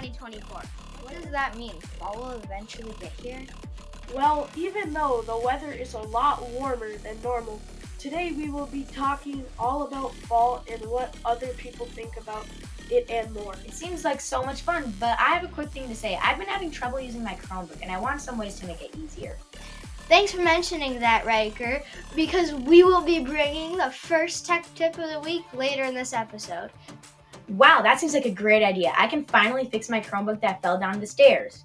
2024. What does that mean? Fall will eventually get here? Well, even though the weather is a lot warmer than normal, today we will be talking all about fall and what other people think about it and more. It seems like so much fun, but I have a quick thing to say. I've been having trouble using my Chromebook, and I want some ways to make it easier. Thanks for mentioning that, Riker, because we will be bringing the first tech tip of the week later in this episode. Wow, that seems like a great idea. I can finally fix my Chromebook that fell down the stairs.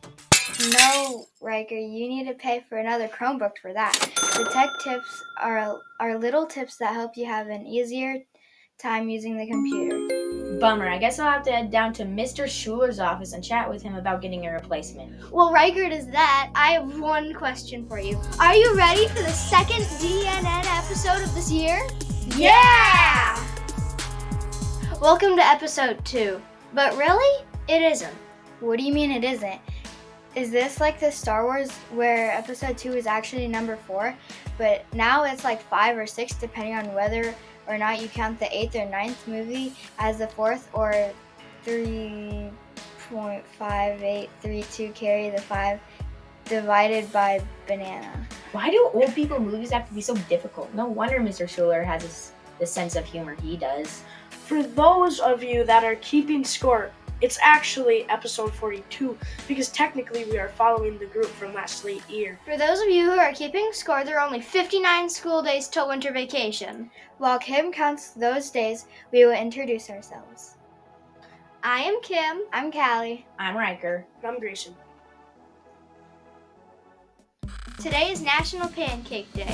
No, Riker, you need to pay for another Chromebook for that. The tech tips are little tips that help you have an easier time using the computer. Bummer. I guess I'll have to head down to Mr. Schuler's office and chat with him about getting a replacement. Well, Riker does that. I have one question for you. Are you ready for the second DNN episode of this year? Yeah! Welcome to episode 2. But really, it isn't. What do you mean it isn't? Is this like the Star Wars where episode 2 is actually number 4, but now it's like 5 or 6 depending on whether or not you count the 8th or 9th movie as the 4th, or 3.5832 carry the 5 divided by banana. Why do old people movies have to be so difficult? No wonder Mr. Schuler has the sense of humor he does. For those of you that are keeping score, it's actually episode 42 because technically we are following the group from last late year. For those of you who are keeping score, there are only 59 school days till winter vacation. While Kim counts those days, we will introduce ourselves. I am Kim. I'm Callie. I'm Riker. And I'm Grayson. Today is National Pancake Day.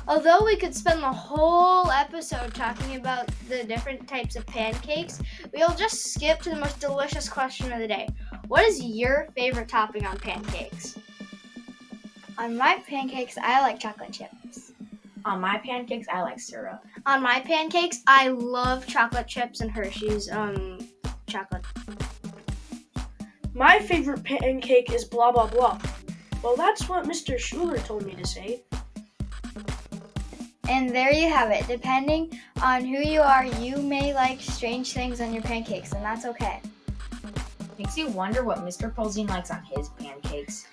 Although we could spend the whole episode talking about the different types of pancakes, we'll just skip to the most delicious question of the day. What is your favorite topping on pancakes? On my pancakes, I like chocolate chips. On my pancakes, I like syrup. On my pancakes, I love chocolate chips and Hershey's chocolate. My favorite pancake is blah blah blah. Well, that's what Mr. Schuler told me to say. And there you have it. Depending on who you are, you may like strange things on your pancakes, and that's okay. Makes you wonder what Mr. Polzine likes on his pancakes.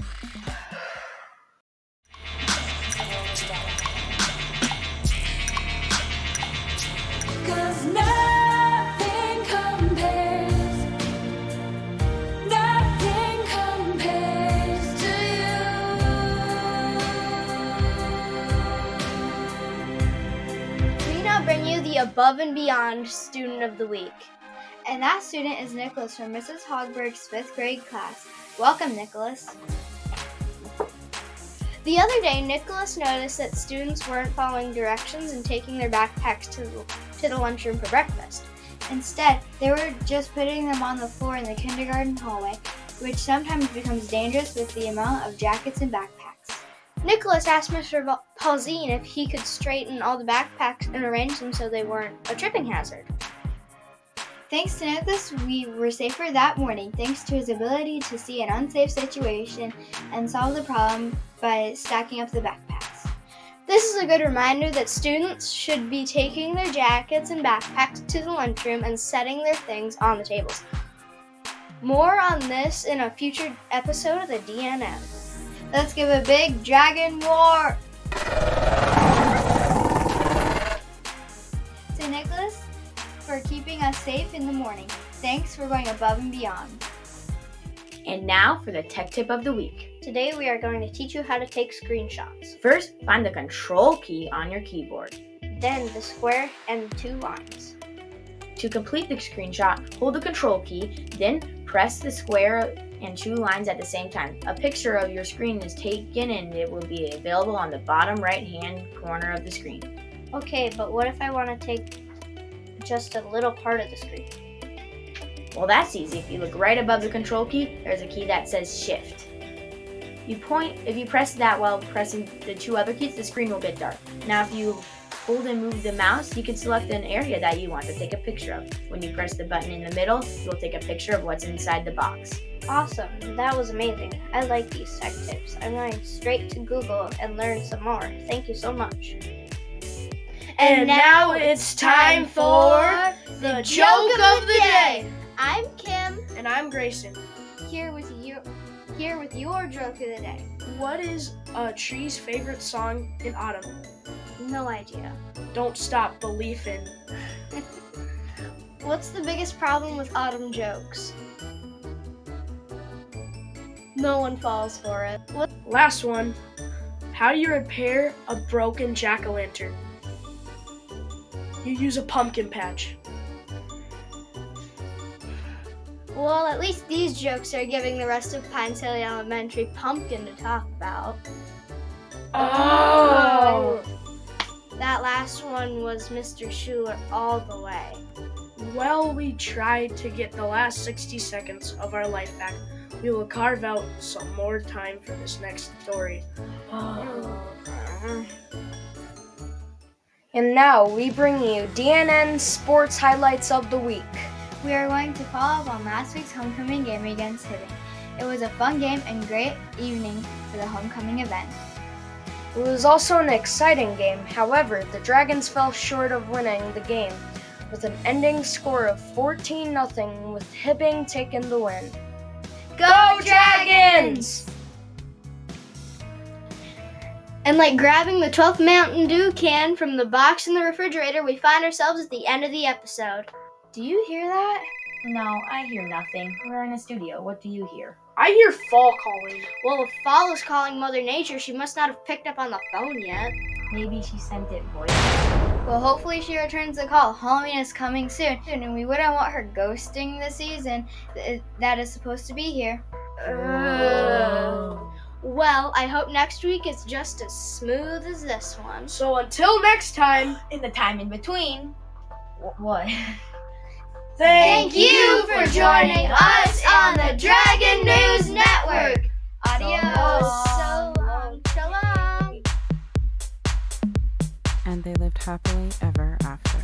Bring you the Above and Beyond Student of the Week. And that student is Nicholas from Mrs. Hogberg's 5th grade class. Welcome, Nicholas. The other day, Nicholas noticed that students weren't following directions and taking their backpacks to the lunchroom for breakfast. Instead, they were just putting them on the floor in the kindergarten hallway, which sometimes becomes dangerous with the amount of jackets and backpacks. Nicholas asked Mr. Polzine if he could straighten all the backpacks and arrange them so they weren't a tripping hazard. Thanks to Nicholas, we were safer that morning, thanks to his ability to see an unsafe situation and solve the problem by stacking up the backpacks. This is a good reminder that students should be taking their jackets and backpacks to the lunchroom and setting their things on the tables. More on this in a future episode of the DNM. Let's give a big dragon roar! To Nicholas for keeping us safe in the morning. Thanks for going above and beyond. And now for the tech tip of the week. Today we are going to teach you how to take screenshots. First, find the control key on your keyboard. Then the square and 2 lines. To complete the screenshot, hold the control key, then press the square and 2 lines at the same time. A picture of your screen is taken and it will be available on the bottom right-hand corner of the screen. Okay, but what if I want to take just a little part of the screen? Well, that's easy. If you look right above the control key, there's a key that says Shift. If you press that while pressing the 2 other keys, the screen will get dark. Now, if you hold and move the mouse, you can select an area that you want to take a picture of. When you press the button in the middle, you'll take a picture of what's inside the box. Awesome, that was amazing. I like these tech tips. I'm going straight to Google and learn some more. Thank you so much. And now it's time for The joke of the day. I'm Kim, And I'm Grayson. here with your joke of the day. What is a tree's favorite song in autumn? No idea. Don't stop believin'. What's the biggest problem with autumn jokes? No one falls for it. Last one. How do you repair a broken jack-o'-lantern? You use a pumpkin patch. Well, at least these jokes are giving the rest of Pines Hill Elementary pumpkin to talk about. Oh! That last one was Mr. Schuler all the way. Well, we tried to get the last 60 seconds of our life back. We will carve out some more time for this next story. And now we bring you DNN Sports Highlights of the Week. We are going to follow up on last week's homecoming game against Hibbing. It was a fun game and great evening for the homecoming event. It was also an exciting game. However, the Dragons fell short of winning the game with an ending score of 14-0, with Hibbing taking the win. Go Dragons! And like grabbing the 12th Mountain Dew can from the box in the refrigerator, we find ourselves at the end of the episode. Do you hear that? No, I hear nothing. We're in a studio. What do you hear? I hear fall calling. Well, if fall is calling Mother Nature, she must not have picked up on the phone yet. Maybe she sent it voice. Well, hopefully she returns the call. Halloween is coming soon, and we wouldn't want her ghosting the season that is supposed to be here. Well, I hope next week is just as smooth as this one. So until next time, In the time in between. What? Thank you for joining us on the Dragon News Network. Adios. So long. Shalom. And they lived happily ever after.